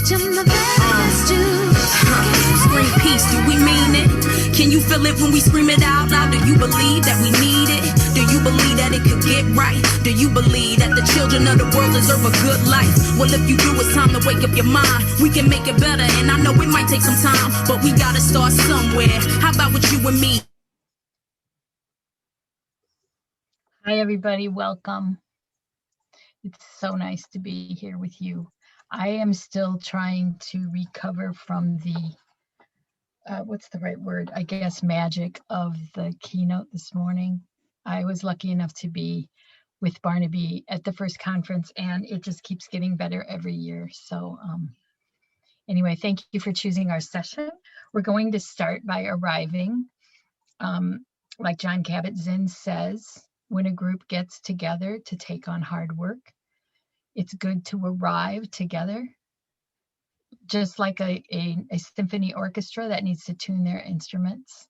Bitch, I'm the best you. Scream peace, do we mean it? Can you feel it when we scream it out loud? Do you believe that we need it? Do you believe that it could get right? Do you believe that the children of the world deserve a good life? Well, if you do, it's time to wake up your mind. We can make it better, and I know it might take some time, but we gotta start somewhere. How about with you and me? Hi, everybody. Welcome. It's so nice to be here with you. I am still trying to recover from the, what's the right word? I guess magic of the keynote this morning. I was lucky enough to be with Barnaby at the first conference, and it just keeps getting better every year. So anyway, thank you for choosing our session. We're going to start by arriving. Like John Kabat-Zinn says, when a group gets together to take on hard work, it's good to arrive together. Just like a symphony orchestra that needs to tune their instruments,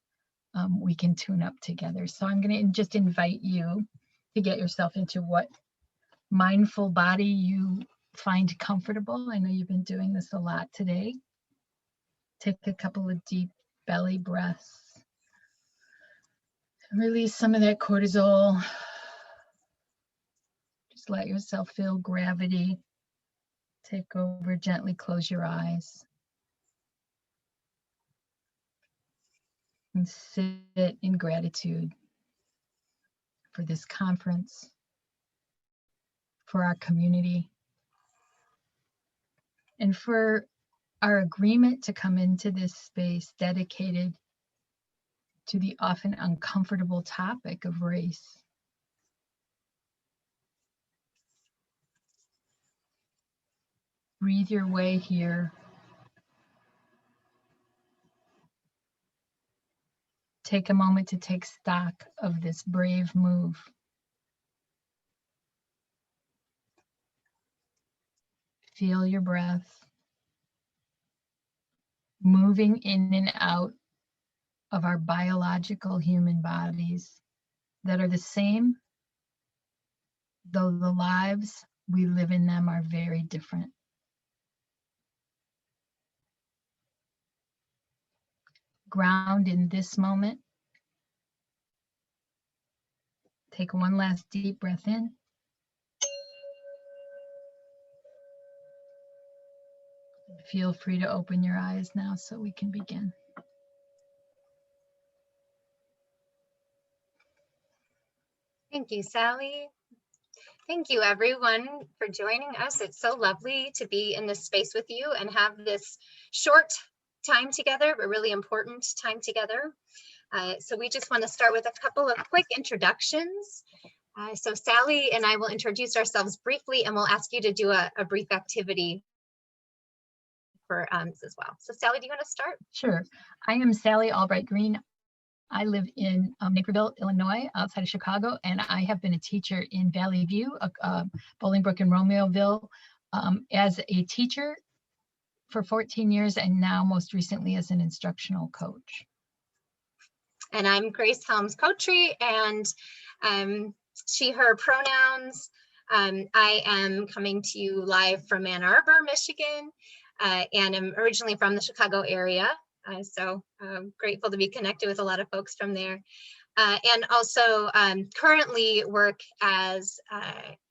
we can tune up together. So I'm going to just invite you to get yourself into what mindful body you find comfortable. I know you've been doing this a lot today. Take a couple of deep belly breaths. Release some of that cortisol. Just let yourself feel gravity take over. Gently close your eyes. And sit in gratitude for this conference, for our community, and for our agreement to come into this space dedicated to the often uncomfortable topic of race. Breathe your way here. Take a moment to take stock of this brave move. Feel your breath moving in and out of our biological human bodies that are the same, though the lives we live in them are very different. Ground in this moment. Take one last deep breath in. Feel free to open your eyes now so we can begin. Thank you, Sally. Thank you, everyone, for joining us. It's so lovely to be in this space with you and have this short time together, but really important time together. So we just want to start with a couple of quick introductions. So Sally and I will introduce ourselves briefly, and we'll ask you to do a brief activity for as well. So Sally, do you want to start? Sure. I am Sally Albright-Green. I live in Naperville, Illinois, outside of Chicago, and I have been a teacher in Valley View, Bolingbrook and Romeoville, as a teacher for 14 years, and now most recently as an instructional coach. And I'm Grace Helms Kotre, and she, her pronouns. I am coming to you live from Ann Arbor, Michigan, and I'm originally from the Chicago area. So grateful to be connected with a lot of folks from there. And also currently work as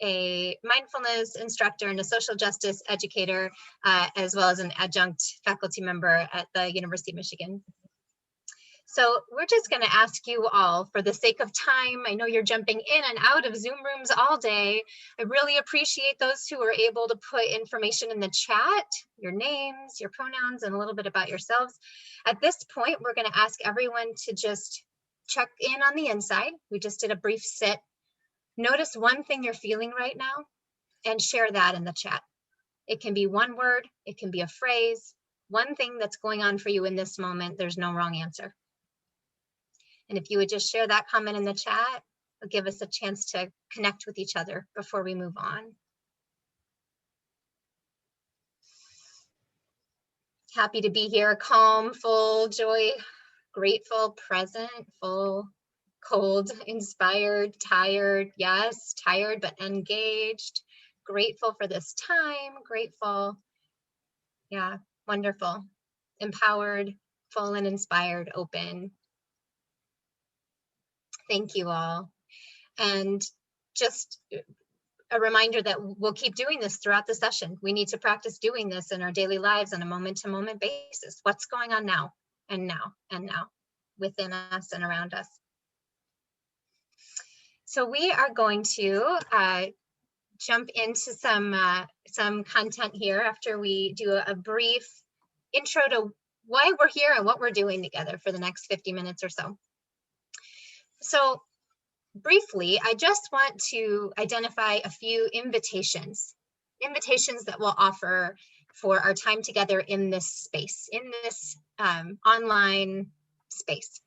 a mindfulness instructor and a social justice educator, as well as an adjunct faculty member at the University of Michigan. So we're just going to ask you all, for the sake of time, I know you're jumping in and out of Zoom rooms all day. I really appreciate those who are able to put information in the chat, your names, your pronouns, and a little bit about yourselves. At this point, we're going to ask everyone to just check in on the inside. We just did a brief sit. Notice one thing you're feeling right now and share that in the chat. It can be one word, it can be a phrase, one thing that's going on for you in this moment. There's no wrong answer. And if you would just share that comment in the chat, it'll give us a chance to connect with each other before we move on. Happy to be here, calm, full, joy, grateful, present, full, cold, inspired, tired, yes, tired but engaged, grateful for this time, grateful Yeah, wonderful. Empowered, full and inspired, open. Thank you all. And just a reminder that we'll keep doing this throughout the session. We need to practice doing this in our daily lives on a moment-to-moment basis. What's going on now and now and now within us and around us? So we are going to jump into some content here after we do a brief intro to why we're here and what we're doing together for the next 50 minutes or so. So briefly, I just want to identify a few invitations that we'll offer for our time together in this space, in this online space.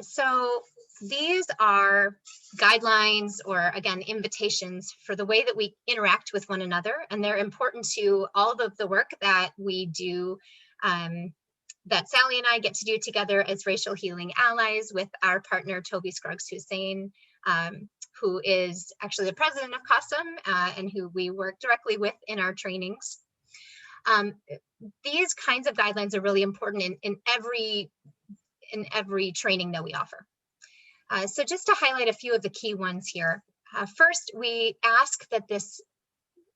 So these are guidelines, or again, invitations for the way that we interact with one another, and they're important to all of the work that we do, that Sally and I get to do together as racial healing allies with our partner, Toby Scruggs-Hussein, who is actually the president of CASM and who we work directly with in our trainings. These kinds of guidelines are really important in every training that we offer. So just to highlight a few of the key ones here. First, we ask that this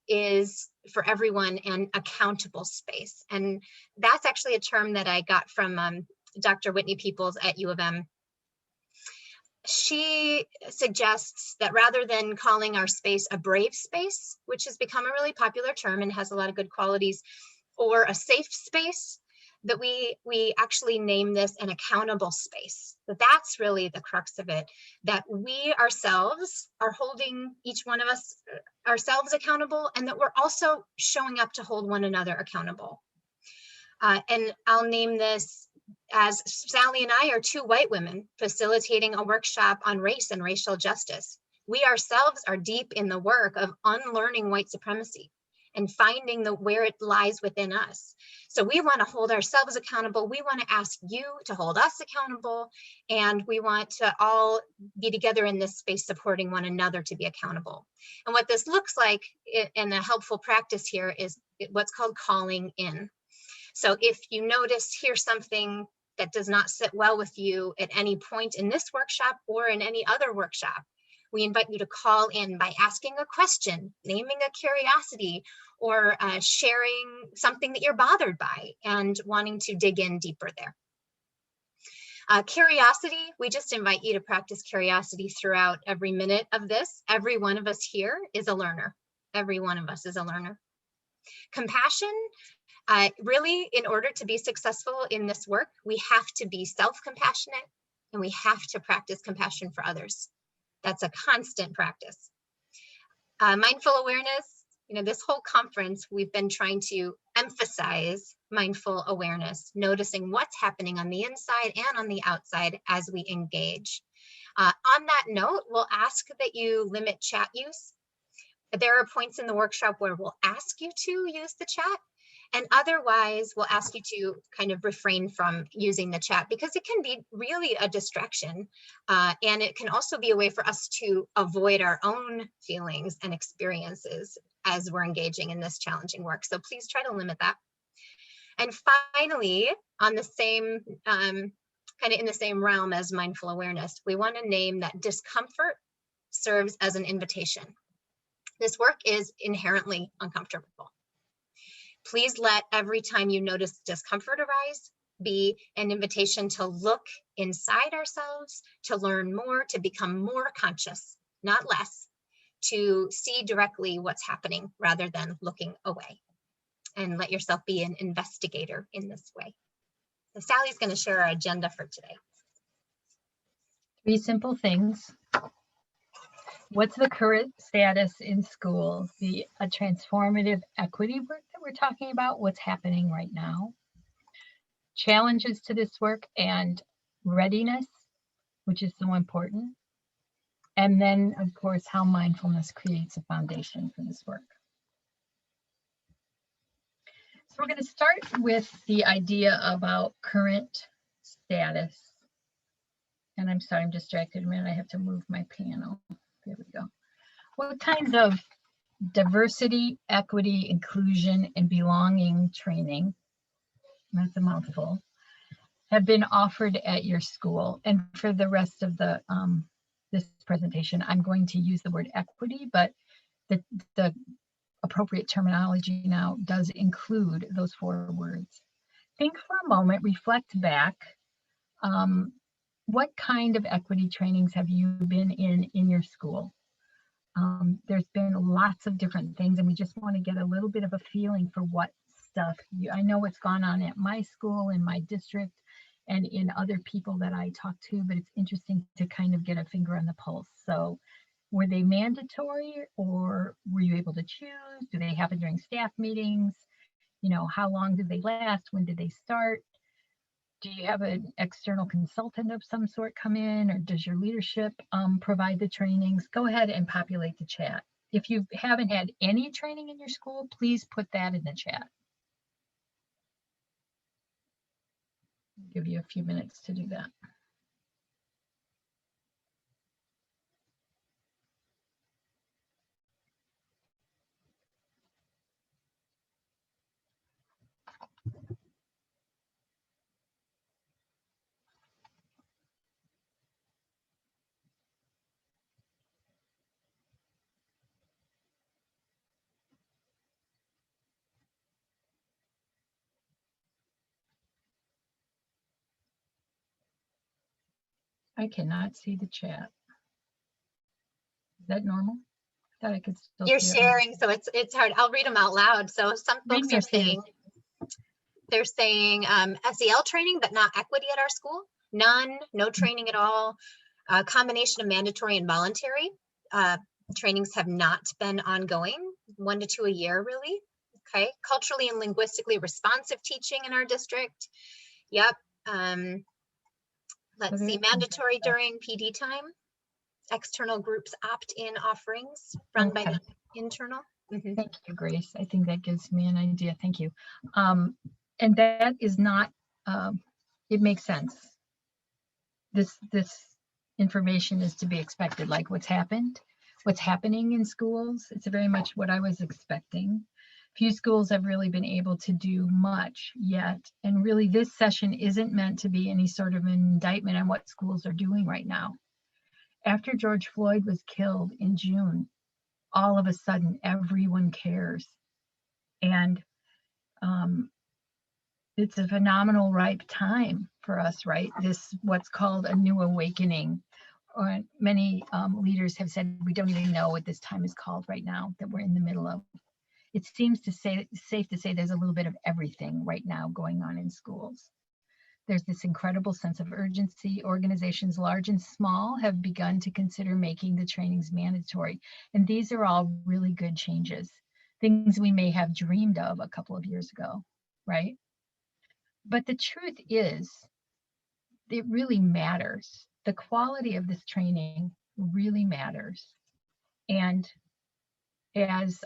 is for everyone an accountable space. And that's actually a term that I got from Dr. Whitney Peoples at U of M. She suggests that rather than calling our space a brave space, which has become a really popular term and has a lot of good qualities, or a safe space, that we actually name this an accountable space. That's really the crux of it, that we ourselves are holding each one of us ourselves accountable, and that we're also showing up to hold one another accountable. And I'll name this as Sally and I are two white women facilitating a workshop on race and racial justice. We ourselves are deep in the work of unlearning white supremacy and finding where it lies within us. So we want to hold ourselves accountable. We want to ask you to hold us accountable. And we want to all be together in this space supporting one another to be accountable. And what this looks like in a helpful practice here is what's called calling in. So if you hear something that does not sit well with you at any point in this workshop or in any other workshop, we invite you to call in by asking a question, naming a curiosity, or sharing something that you're bothered by and wanting to dig in deeper there. Curiosity, we just invite you to practice curiosity throughout every minute of this. Every one of us here is a learner. Every one of us is a learner. Compassion, really, in order to be successful in this work, we have to be self-compassionate and we have to practice compassion for others. That's a constant practice. Mindful awareness, this whole conference, we've been trying to emphasize mindful awareness, noticing what's happening on the inside and on the outside as we engage. On that note, we'll ask that you limit chat use. There are points in the workshop where we'll ask you to use the chat, and otherwise we'll ask you to kind of refrain from using the chat because it can be really a distraction. And it can also be a way for us to avoid our own feelings and experiences as we're engaging in this challenging work. So please try to limit that. And finally, on the same, kind of in the same realm as mindful awareness, we want to name that discomfort serves as an invitation. This work is inherently uncomfortable. Please let every time you notice discomfort arise be an invitation to look inside ourselves, to learn more, to become more conscious, not less, to see directly what's happening rather than looking away. And let yourself be an investigator in this way. So Sally's going to share our agenda for today. 3 simple things. What's the current status in schools? The transformative equity work that we're talking about, what's happening right now. Challenges to this work and readiness, which is so important. And then, of course, how mindfulness creates a foundation for this work. So we're going to start with the idea about current status. And I'm sorry, I'm distracted a minute. I have to move my panel. There we go. What kinds of diversity, equity, inclusion, and belonging training, that's a mouthful, have been offered at your school. And for the rest of the this presentation, I'm going to use the word equity, but the appropriate terminology now does include those 4 words. Think for a moment, reflect back. What kind of equity trainings have you been in your school? There's been lots of different things, and we just want to get a little bit of a feeling for what stuff I know what's gone on at my school, in my district, and in other people that I talk to, but it's interesting to kind of get a finger on the pulse. So were they mandatory, or were you able to choose? Do they happen during staff meetings? You know, how long did they last? When did they start? Do you have an external consultant of some sort come in, or does your leadership provide the trainings? Go ahead and populate the chat. If you haven't had any training in your school, please put that in the chat. I'll give you a few minutes to do that. I cannot see the chat. Is that normal? I thought I could still You're see it. sharing, so it's hard. I'll read them out loud. So some Read folks me a are few. saying, they're saying SEL training, but not equity at our school. None, no training at all. A combination of mandatory and voluntary. Trainings have not been ongoing, 1 to 2 a year, really. Okay, culturally and linguistically responsive teaching in our district. Yep. Let's see, mandatory during PD time. External groups opt-in offerings run by the internal. Thank you, Grace. I think that gives me an idea. Thank you. And that is not, it makes sense. This information is to be expected, like what's happening in schools. It's very much what I was expecting. Few schools have really been able to do much yet. And really this session isn't meant to be any sort of an indictment on what schools are doing right now. After George Floyd was killed in June, all of a sudden everyone cares. And it's a phenomenal ripe time for us, right? This, what's called a new awakening. Or many leaders have said, we don't even know what this time is called right now that we're in the middle of. It seems to say, safe to say there's a little bit of everything right now going on in schools. There's this incredible sense of urgency. Organizations large and small have begun to consider making the trainings mandatory. And these are all really good changes, things we may have dreamed of a couple of years ago, right? But the truth is, it really matters. The quality of this training really matters. And as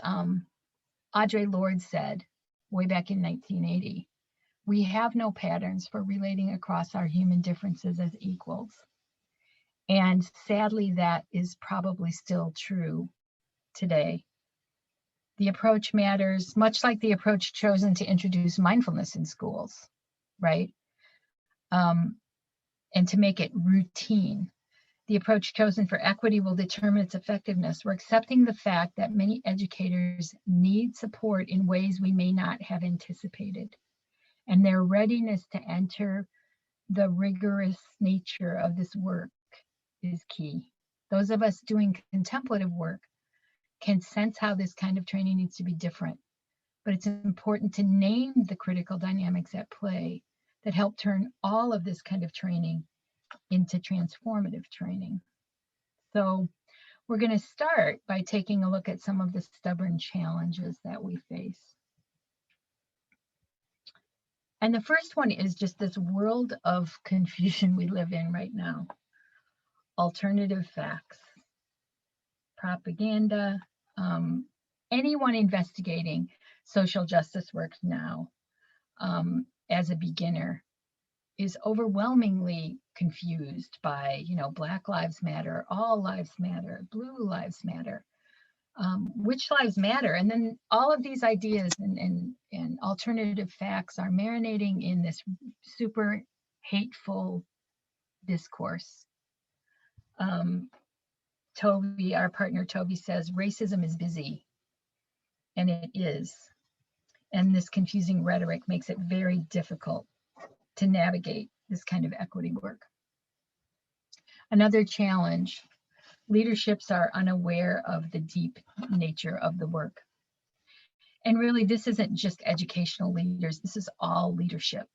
Audre Lorde said way back in 1980, we have no patterns for relating across our human differences as equals. And sadly, that is probably still true today. The approach matters, much like the approach chosen to introduce mindfulness in schools, right? And to make it routine. The approach chosen for equity will determine its effectiveness. We're accepting the fact that many educators need support in ways we may not have anticipated. And their readiness to enter the rigorous nature of this work is key. Those of us doing contemplative work can sense how this kind of training needs to be different, but it's important to name the critical dynamics at play that help turn all of this kind of training into transformative training. So we're going to start by taking a look at some of the stubborn challenges that we face. And the first one is just this world of confusion we live in right now. Alternative facts, propaganda, anyone investigating social justice work now as a beginner is overwhelmingly confused by, you know, Black Lives Matter, All Lives Matter, Blue Lives Matter. which lives matter. And then all of these ideas and alternative facts are marinating in this super hateful discourse. Toby, our partner Toby, says racism is busy, and it is. And this confusing rhetoric makes it very difficult to navigate this kind of equity work. Another challenge, leaderships are unaware of the deep nature of the work. And really, this isn't just educational leaders, this is all leadership.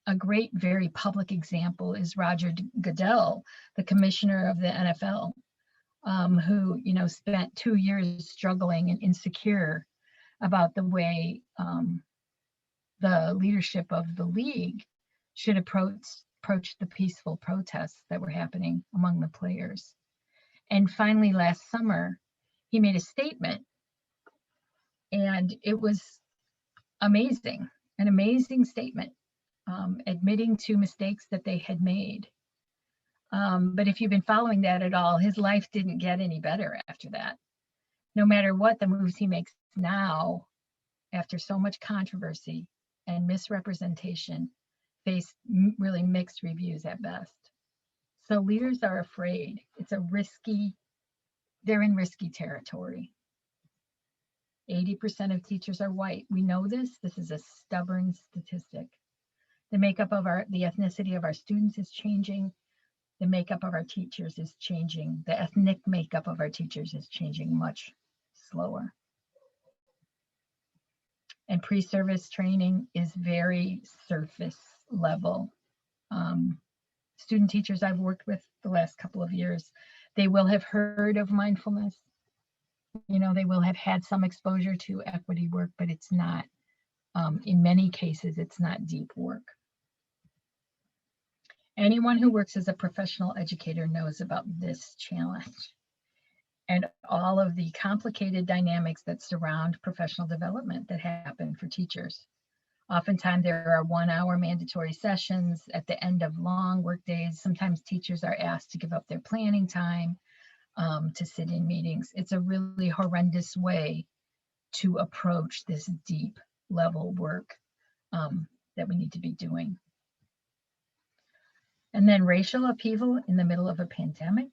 A great, very public example is Roger Goodell, the commissioner of the NFL, who, you know, spent 2 years struggling and insecure about the way the leadership of the league should approach the peaceful protests that were happening among the players. And finally, last summer, he made a statement, and it was amazing, an amazing statement, admitting to mistakes that they had made. But if you've been following that at all, his life didn't get any better after that. No matter what the moves he makes now, after so much controversy and misrepresentation, face really mixed reviews at best. So leaders are afraid. They're in risky territory. 80% of teachers are white. We know this. This is a stubborn statistic. The makeup of the ethnicity of our students is changing. The makeup of our teachers is changing. The ethnic makeup of our teachers is changing much slower. And pre-service training is very surface level. Student teachers I've worked with the last couple of years, they will have heard of mindfulness. You know, they will have had some exposure to equity work, but it's not, in many cases, it's not deep work. Anyone who works as a professional educator knows about this challenge and all of the complicated dynamics that surround professional development that happen for teachers. Oftentimes there are 1 hour mandatory sessions at the end of long work days. Sometimes teachers are asked to give up their planning time to sit in meetings. It's a really horrendous way to approach this deep level work that we need to be doing. And then racial upheaval in the middle of a pandemic.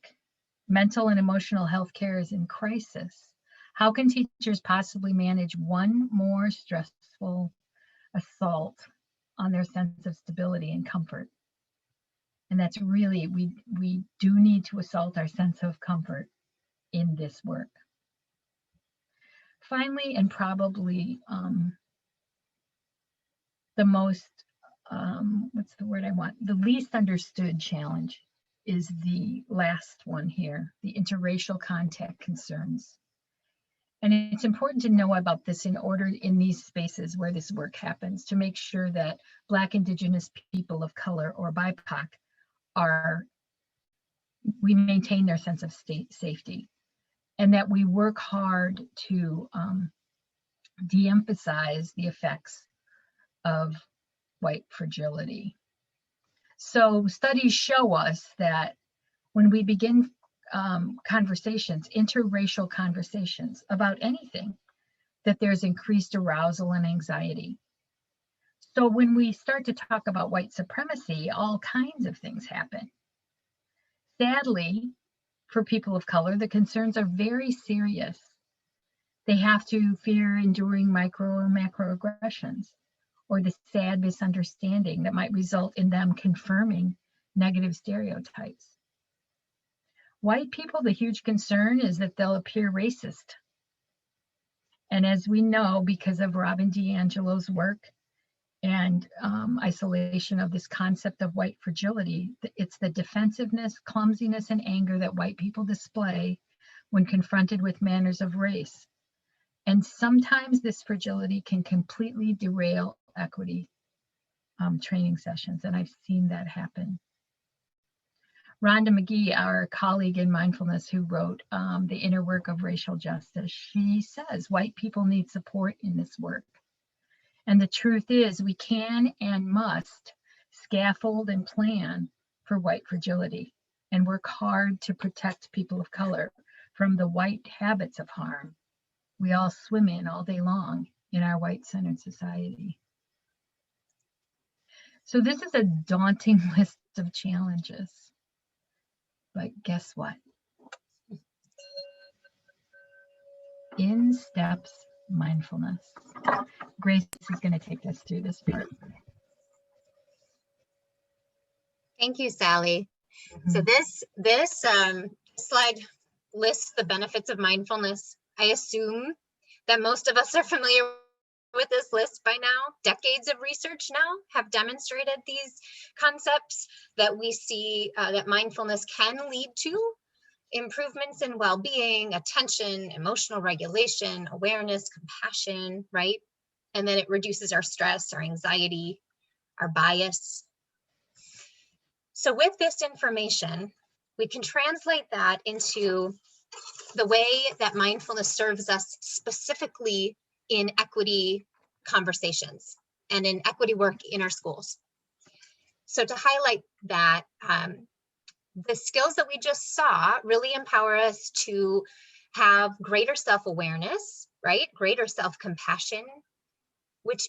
Mental and emotional health care is in crisis. How can teachers possibly manage one more stressful assault on their sense of stability and comfort? And that's really, we do need to assault our sense of comfort in this work. Finally, and probably the most, what's the word I want? The least understood challenge is the last one here, the interracial contact concerns. And it's important to know about this in these spaces where this work happens, to make sure that Black, Indigenous people of color or BIPOC we maintain their sense of safety, and that we work hard to de-emphasize the effects of white fragility. So studies show us that when we begin conversations, interracial conversations about anything, that there's increased arousal and anxiety. So when we start to talk about white supremacy, all kinds of things happen. Sadly, for people of color, the concerns are very serious. They have to fear enduring micro or macroaggressions, or the sad misunderstanding that might result in them confirming negative stereotypes. White people, the huge concern is that they'll appear racist. And as we know, because of Robin DiAngelo's work and isolation of this concept of white fragility, it's the defensiveness, clumsiness, and anger that white people display when confronted with manners of race. And sometimes this fragility can completely derail equity training sessions, and I've seen that happen. Rhonda McGee, our colleague in mindfulness who wrote The Inner Work of Racial Justice, she says white people need support in this work. And the truth is we can and must scaffold and plan for white fragility and work hard to protect people of color from the white habits of harm we all swim in all day long in our white-centered society. So this is a daunting list of challenges, but guess what? In steps mindfulness. Grace is going to take us through this part. Thank you, Sally. So this slide lists the benefits of mindfulness. I assume that most of us are familiar with this list by now. Decades of research now have demonstrated these concepts that we see that mindfulness can lead to improvements in well-being, attention, emotional regulation, awareness, compassion, right? And then it reduces our stress, our anxiety, our bias. So with this information, we can translate that into the way that mindfulness serves us specifically in equity conversations and in equity work in our schools. So to highlight that, the skills that we just saw really empower us to have greater self-awareness, right? Greater self-compassion, which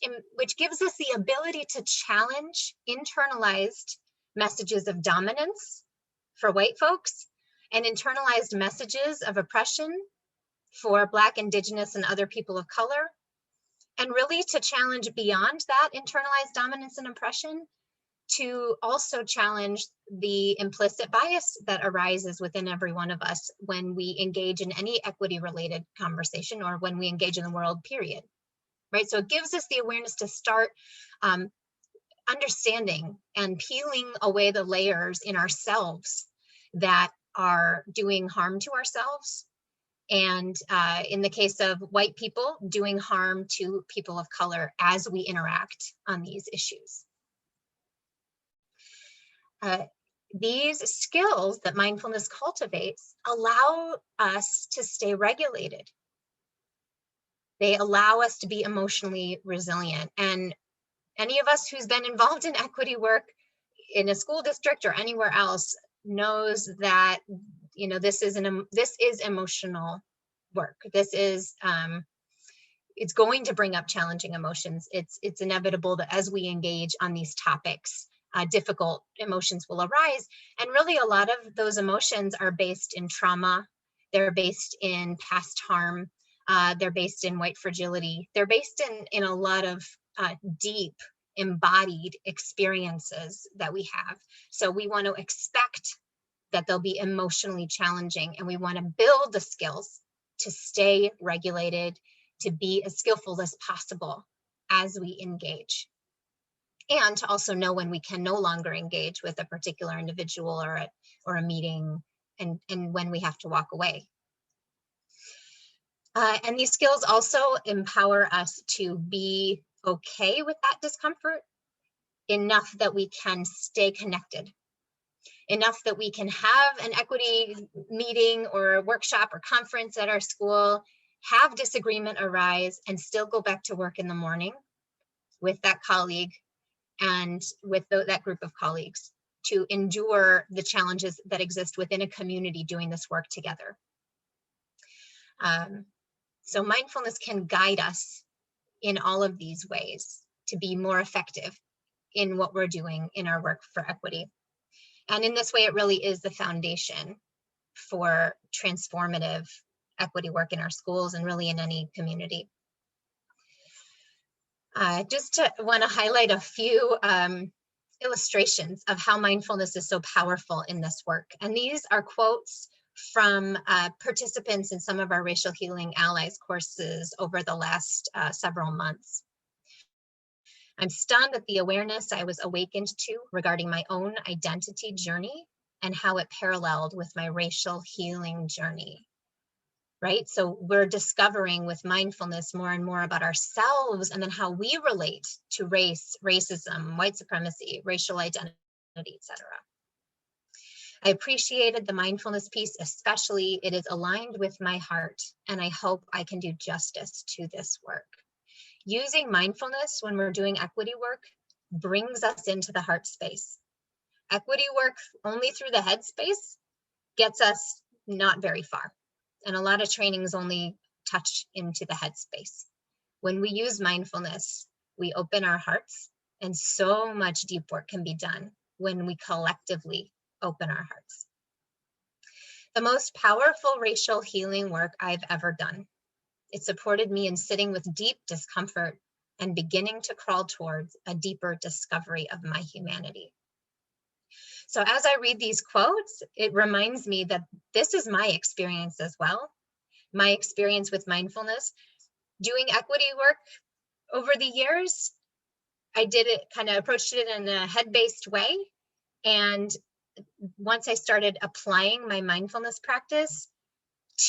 gives us the ability to challenge internalized messages of dominance for white folks and internalized messages of oppression for Black, Indigenous, and other people of color, and really to challenge beyond that internalized dominance and oppression to also challenge the implicit bias that arises within every one of us when we engage in any equity related conversation or when we engage in the world, period. Right, so it gives us the awareness to start understanding and peeling away the layers in ourselves that are doing harm to ourselves. And in the case of white people, doing harm to people of color as we interact on these issues. These skills that mindfulness cultivates allow us to stay regulated. They allow us to be emotionally resilient. And any of us who's been involved in equity work in a school district or anywhere else knows that, you know, this is emotional work. This is it's going to bring up challenging emotions. It's inevitable that as we engage on these topics, difficult emotions will arise. And really a lot of those emotions are based in trauma. They're based in past harm. They're based in white fragility. They're based in a lot of deep embodied experiences that we have. So we want to expect that they'll be emotionally challenging, and we want to build the skills to stay regulated, to be as skillful as possible as we engage, and to also know when we can no longer engage with a particular individual or a meeting, and when we have to walk away. And these skills also empower us to be okay with that discomfort enough that we can stay connected, enough that we can have an equity meeting or a workshop or conference at our school, have disagreement arise, and still go back to work in the morning with that colleague and with that group of colleagues to endure the challenges that exist within a community doing this work together. So mindfulness can guide us in all of these ways to be more effective in what we're doing in our work for equity. And in this way, it really is the foundation for transformative equity work in our schools and really in any community. Just want to highlight a few illustrations of how mindfulness is so powerful in this work. And these are quotes from participants in some of our Racial Healing Allies courses over the last several months. I'm stunned at the awareness I was awakened to regarding my own identity journey and how it paralleled with my racial healing journey, right? So we're discovering with mindfulness more and more about ourselves and then how we relate to race, racism, white supremacy, racial identity, etc. I appreciated the mindfulness piece, especially it is aligned with my heart, and I hope I can do justice to this work. Using mindfulness when we're doing equity work brings us into the heart space. Equity work only through the head space gets us not very far. And a lot of trainings only touch into the headspace. When we use mindfulness, we open our hearts, and so much deep work can be done when we collectively open our hearts. The most powerful racial healing work I've ever done. It supported me in sitting with deep discomfort and beginning to crawl towards a deeper discovery of my humanity. So as I read these quotes, it reminds me that this is my experience as well. My experience with mindfulness. Doing equity work over the years, I did it, kind of approached it in a head-based way. And once I started applying my mindfulness practice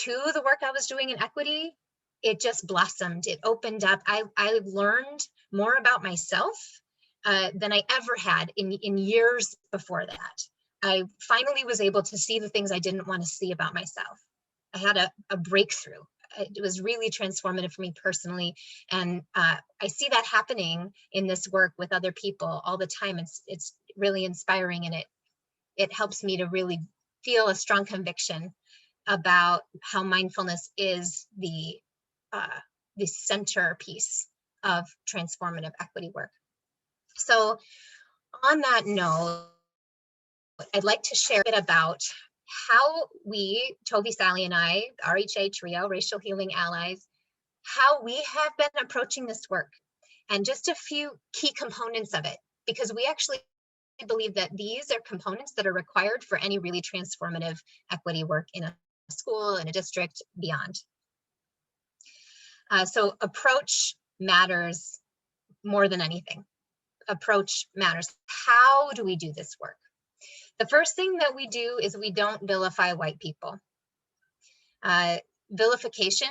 to the work I was doing in equity, it just blossomed. It opened up. I learned more about myself than I ever had in years before that. I finally was able to see the things I didn't want to see about myself. I had a breakthrough. It was really transformative for me personally. And I see that happening in this work with other people all the time. It's really inspiring, and it helps me to really feel a strong conviction about how mindfulness is the centerpiece of transformative equity work. So on that note, I'd like to share a bit about how we, Toby, Sally, and I, RHA Trio, Racial Healing Allies, how we have been approaching this work, and just a few key components of it, because we actually believe that these are components that are required for any really transformative equity work in a school, in a district, beyond. So approach matters more than anything. Approach matters. How do we do this work? The first thing that we do is we don't vilify white people. Vilification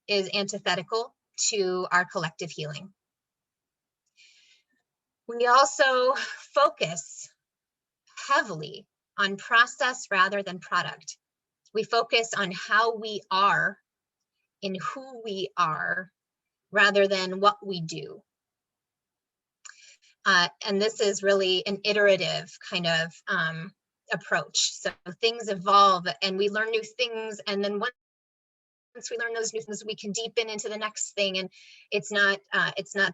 is antithetical to our collective healing. We also focus heavily on process rather than product. We focus on how we are and who we are rather than what we do. And this is really an iterative kind of approach. So things evolve and we learn new things, and then once we learn those new things, we can deepen into the next thing. And it's not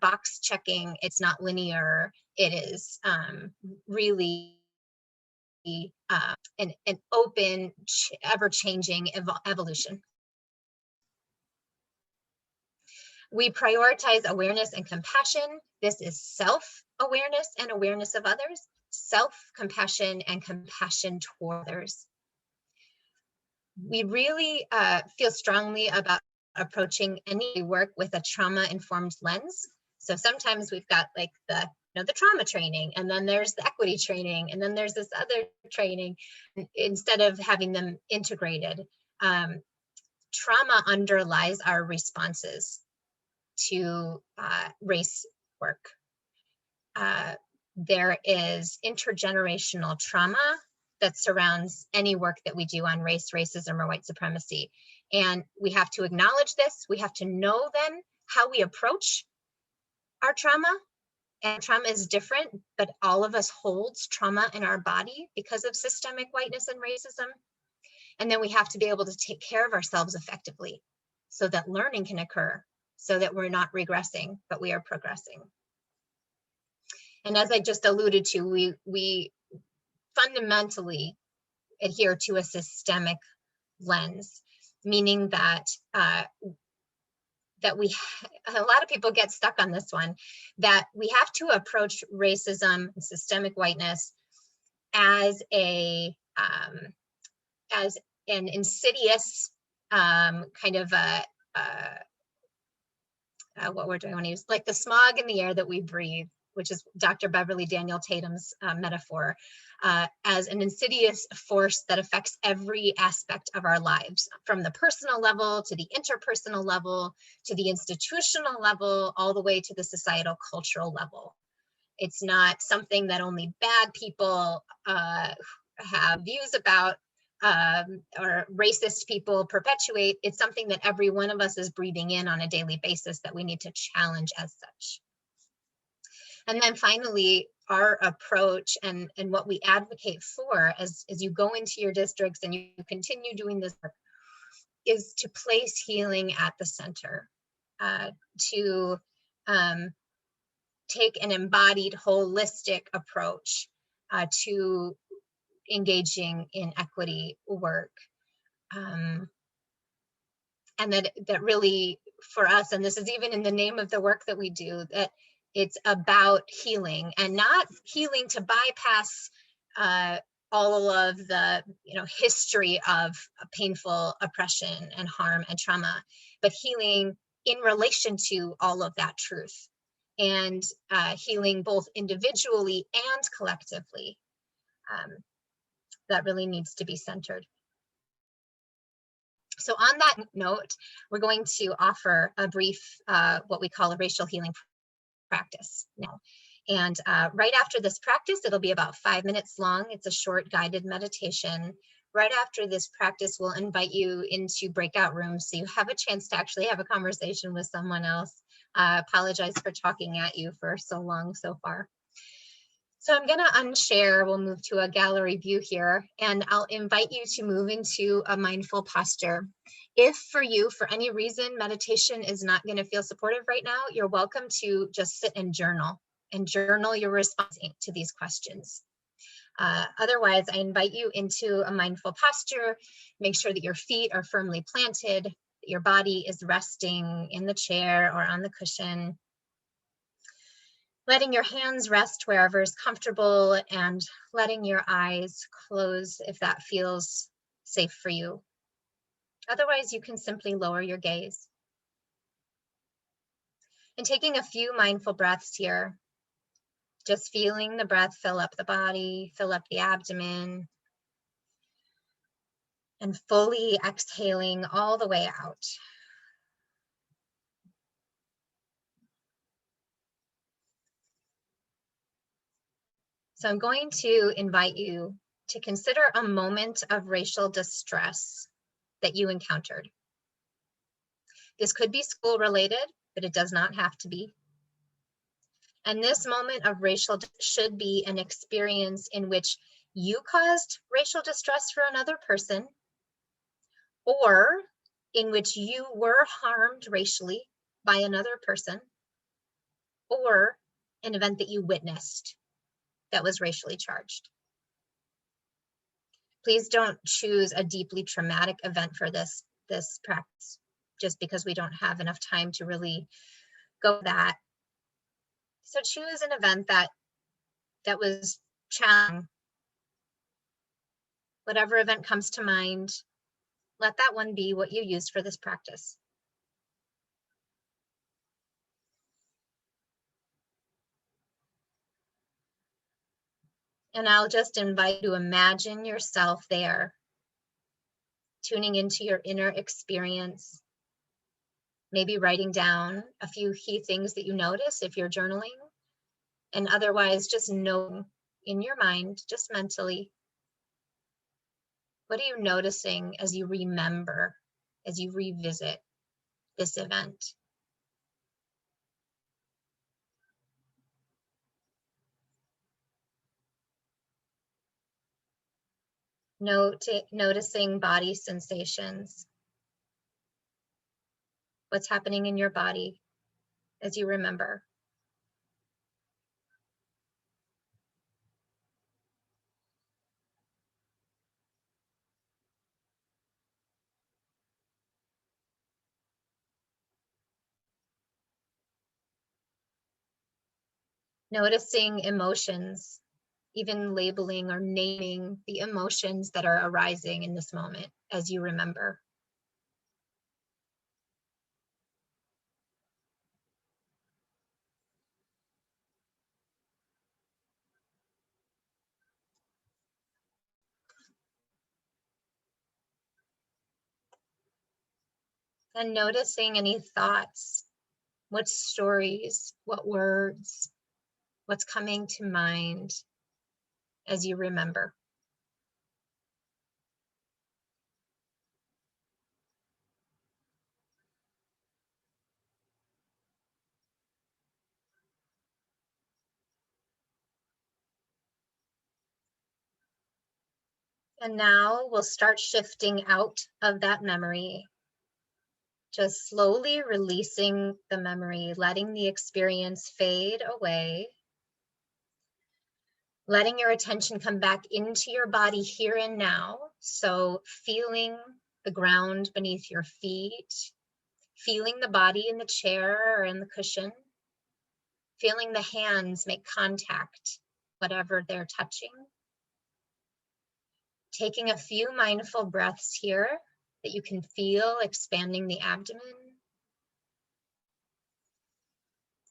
box checking, it's not linear. It is really an open, ever-changing evolution. We prioritize awareness and compassion. This is self-awareness and awareness of others, self-compassion and compassion toward others. We really feel strongly about approaching any work with a trauma-informed lens. So sometimes we've got like the trauma training, and then there's the equity training, and then there's this other training, instead of having them integrated. Trauma underlies our responses to race work. There is intergenerational trauma that surrounds any work that we do on race, racism, or white supremacy. And we have to acknowledge this. We have to know then how we approach our trauma. And trauma is different, but all of us holds trauma in our body because of systemic whiteness and racism. And then we have to be able to take care of ourselves effectively so that learning can occur, so that we're not regressing, but we are progressing. And as I just alluded to, we fundamentally adhere to a systemic lens, meaning that a lot of people get stuck on this one, that we have to approach racism and systemic whiteness as an insidious kind of what we're doing when use like the smog in the air that we breathe, which is Dr. Beverly Daniel Tatum's metaphor, as an insidious force that affects every aspect of our lives, from the personal level to the interpersonal level, to the institutional level, all the way to the societal cultural level. It's not something that only bad people have views about, or racist people perpetuate. It's something that every one of us is breathing in on a daily basis that we need to challenge as such. And then finally, our approach and what we advocate for as you go into your districts and you continue doing this work is to place healing at the center, to take an embodied, holistic approach to engaging in equity work. And that really, for us, and this is even in the name of the work that we do, that it's about healing, and not healing to bypass all of the history of painful oppression and harm and trauma, but healing in relation to all of that truth, and healing both individually and collectively. That really needs to be centered. So on that note, we're going to offer a brief, what we call a racial healing practice now. And right after this practice, it'll be about 5 minutes long. It's a short guided meditation. Right after this practice, we'll invite you into breakout rooms so you have a chance to actually have a conversation with someone else. Apologize for talking at you for so long so far. So I'm going to unshare. We'll move to a gallery view here, and I'll invite you to move into a mindful posture. If for you, for any reason, meditation is not going to feel supportive right now, you're welcome to just sit and journal your response to these questions. Otherwise, I invite you into a mindful posture. Make sure that your feet are firmly planted, that your body is resting in the chair or on the cushion. Letting your hands rest wherever is comfortable, and letting your eyes close if that feels safe for you. Otherwise, you can simply lower your gaze. And taking a few mindful breaths here, just feeling the breath fill up the body, fill up the abdomen, and fully exhaling all the way out. So I'm going to invite you to consider a moment of racial distress that you encountered. This could be school related, but it does not have to be. And this moment of racial should be an experience in which you caused racial distress for another person, or in which you were harmed racially by another person, or an event that you witnessed that was racially charged. Please don't choose a deeply traumatic event for this practice, just because we don't have enough time to really go that. So choose an event that was challenging. Whatever event comes to mind, let that one be what you used for this practice. And I'll just invite you to imagine yourself there, tuning into your inner experience, maybe writing down a few key things that you notice if you're journaling, and otherwise just know in your mind, just mentally, what are you noticing as you remember, as you revisit this event? Noticing body sensations. What's happening in your body as you remember? Noticing emotions, even labeling or naming the emotions that are arising in this moment as you remember. And noticing any thoughts, what stories, what words, what's coming to mind as you remember. And now we'll start shifting out of that memory Just slowly releasing the memory, letting the experience fade away. Letting your attention come back into your body here and now. So feeling the ground beneath your feet, feeling the body in the chair or in the cushion, feeling the hands make contact, whatever they're touching. Taking a few mindful breaths here that you can feel expanding the abdomen.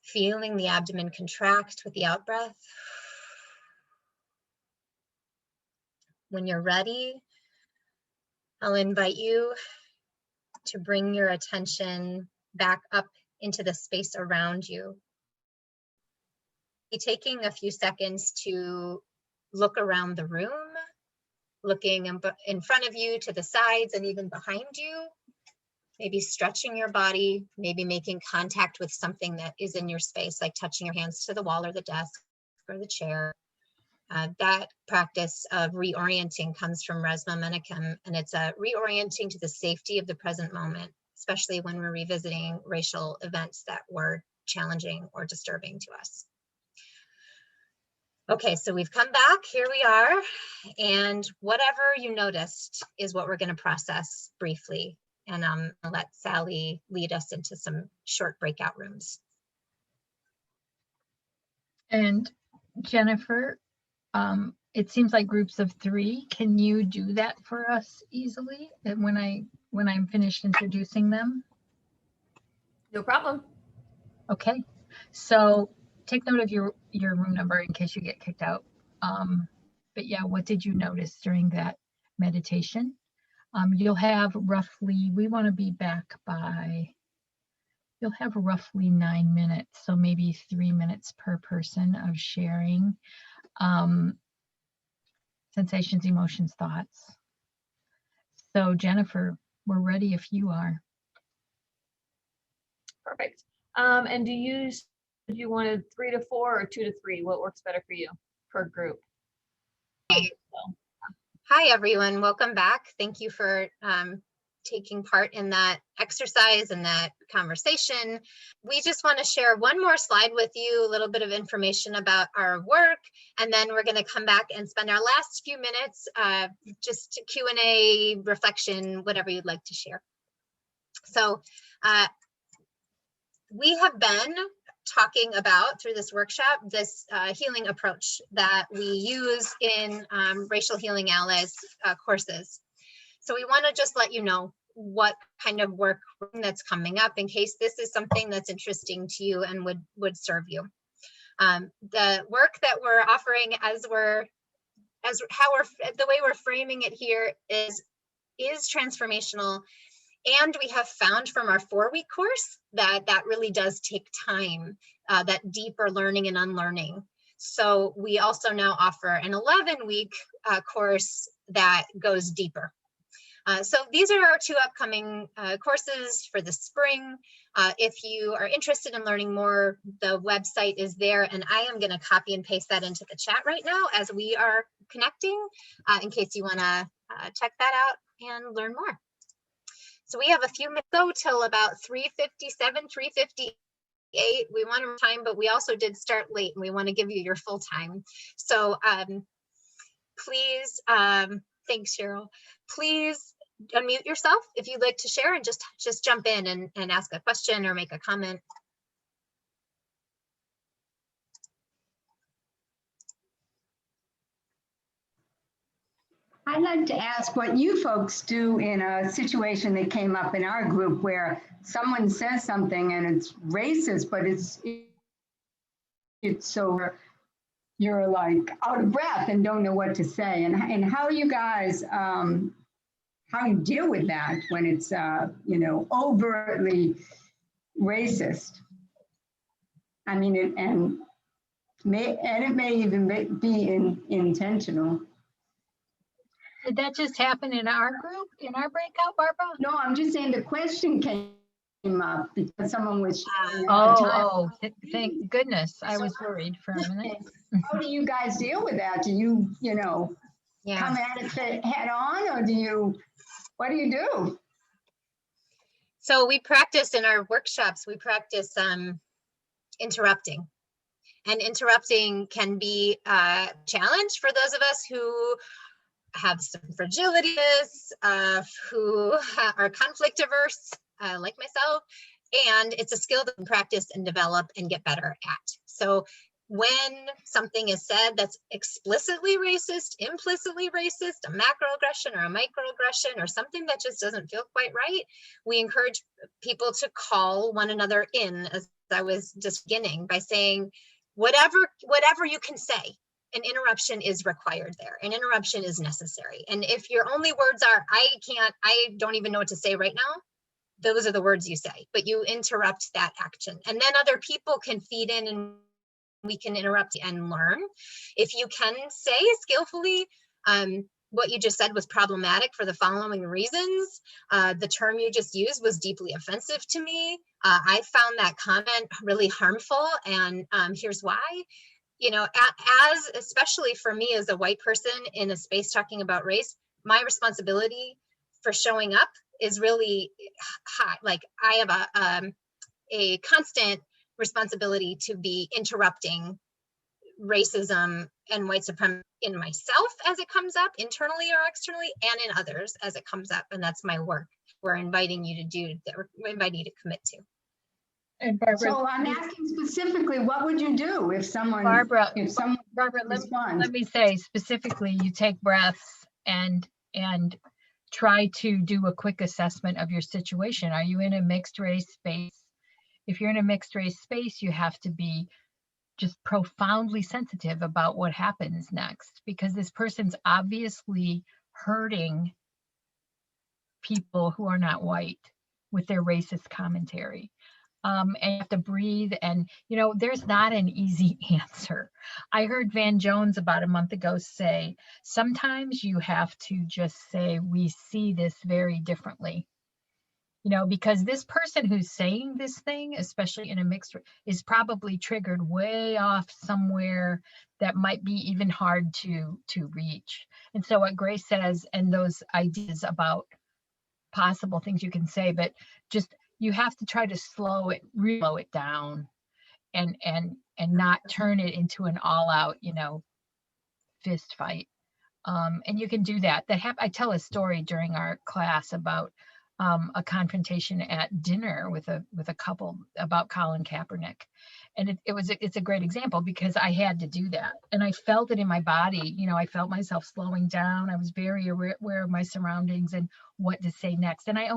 Feeling the abdomen contract with the out breath. When you're ready, I'll invite you to bring your attention back up into the space around you. Be taking a few seconds to look around the room, looking in front of you, to the sides, and even behind you. Maybe stretching your body, maybe making contact with something that is in your space, like touching your hands to the wall or the desk or the chair. That practice of reorienting comes from Resma Menakem, and it's a reorienting to the safety of the present moment, especially when we're revisiting racial events that were challenging or disturbing to us. Okay, so we've come back, here we are, and whatever you noticed is what we're going to process briefly, and I'll let Sally lead us into some short breakout rooms. And Jennifer, it seems like groups of 3. Can you do that for us easily and when I'm finished introducing them? No problem. Okay, so take note of your room number in case you get kicked out. But yeah, what did you notice during that meditation? You'll have roughly, we want to be back by, you'll have roughly 9 minutes, so maybe 3 minutes per person of sharing sensations, emotions, thoughts. So Jennifer, we're ready if you are. Perfect. And do you wanted 3 to 4 or 2 to 3? What works better for you per group? Hi, everyone. Welcome back. Thank you for taking part in that exercise and that conversation. We just want to share one more slide with you, a little bit of information about our work, and then we're going to come back and spend our last few minutes just Q&A, reflection, whatever you'd like to share. So we have been talking about, through this workshop, this healing approach that we use in Racial Healing Allies courses. So we want to just let you know what kind of work that's coming up in case this is something that's interesting to you and would serve you. The work that we're offering the way we're framing it here is transformational. And we have found from our 4-week course that really does take time, that deeper learning and unlearning. So we also now offer an 11-week course that goes deeper. So these are our 2 upcoming courses for the spring. If you are interested in learning more, the website is there, and I am going to copy and paste that into the chat right now as we are connecting, in case you want to check that out and learn more. So we have a few minutes though till about 3:57, 3:58. We want more time, but we also did start late and we want to give you your full time. So please, thanks Cheryl, please unmute yourself if you'd like to share and just jump in and ask a question or make a comment. I'd like to ask what you folks do in a situation that came up in our group where someone says something and it's racist, but it's so you're like out of breath and don't know what to say. And how you guys, how you deal with that when it's, overtly racist. I mean, it may even be intentional. Did that just happen in our group, in our breakout, Barbara? No, I'm just saying the question came up because someone was sharing. Thank goodness. I was worried for a minute. How do you guys deal with that? Do you, come at it head on, or what do you do? So we practice in our workshops, we practice interrupting. And interrupting can be a challenge for those of us who have some fragilities, who are conflict averse, like myself. And it's a skill that we can practice and develop and get better at. So when something is said that's explicitly racist, implicitly racist, a macroaggression or a microaggression or something that just doesn't feel quite right, we encourage people to call one another in, as I was just beginning, by saying, whatever you can say, an interruption is required there. An interruption is necessary. And if your only words are, I don't even know what to say right now, those are the words you say, but you interrupt that action. And then other people can feed in and we can interrupt and learn. If you can say skillfully, what you just said was problematic for the following reasons. The term you just used was deeply offensive to me. I found that comment really harmful, and here's why. You know, especially for me as a white person in a space talking about race, my responsibility for showing up is really high. Like, I have a constant responsibility to be interrupting racism and white supremacy in myself as it comes up internally or externally, and in others as it comes up. And that's my work we're inviting you to do, that we're inviting you to commit to. And Barbara, So I'm asking specifically, what would you do if someone, Barbara, Barbara, let me say specifically, you take breaths and try to do a quick assessment of your situation. Are you in a mixed race space? If you're in a mixed race space, you have to be just profoundly sensitive about what happens next, because this person's obviously hurting people who are not white with their racist commentary. And you have to breathe, and there's not an easy answer. I heard Van Jones about a month ago say, sometimes you have to just say, we see this very differently. Because this person who's saying this thing, especially in a mixed, is probably triggered way off somewhere that might be even hard to reach. And so what Grace says, and those ideas about possible things you can say, but just, you have to try to slow it down and not turn it into an all out, fist fight. And you can do that. I tell a story during our class about a confrontation at dinner with a couple about Colin Kaepernick. And it's a great example, because I had to do that. And I felt it in my body. I felt myself slowing down. I was very aware of my surroundings and what to say next. And I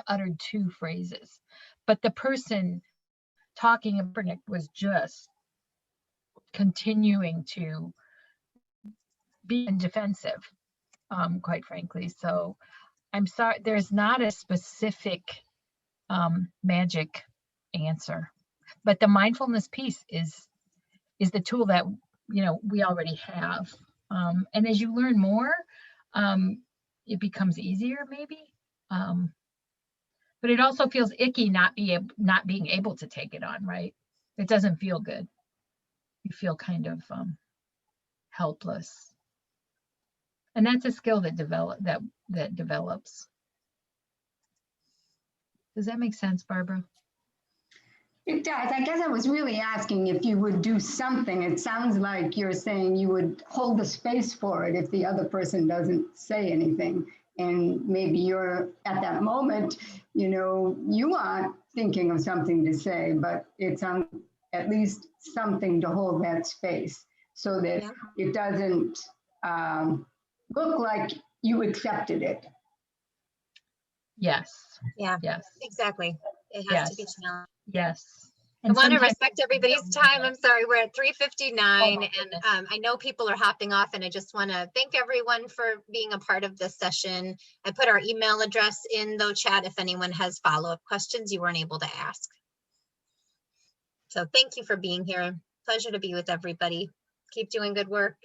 uttered 2 phrases, but the person talking about Kaepernick was just continuing to be defensive, quite frankly. So I'm sorry, there's not a specific magic answer, but the mindfulness piece is the tool that we already have. And as you learn more, it becomes easier, maybe. But it also feels icky not being able to take it on, right? It doesn't feel good. You feel kind of helpless. And that's a skill that develops. Does that make sense, Barbara? It does. I guess I was really asking if you would do something. It sounds like you're saying you would hold the space for it if the other person doesn't say anything. And maybe you're at that moment, you aren't thinking of something to say, but it's at least something to hold that space so that it doesn't look like you accepted it. Yeah. Yes. Exactly. It has to be challenged. Yes. I want to respect everybody's time. I'm sorry, we're at 3:59, and I know people are hopping off, and I just want to thank everyone for being a part of this session. I put our email address in the chat if anyone has follow-up questions you weren't able to ask. So thank you for being here. Pleasure to be with everybody. Keep doing good work.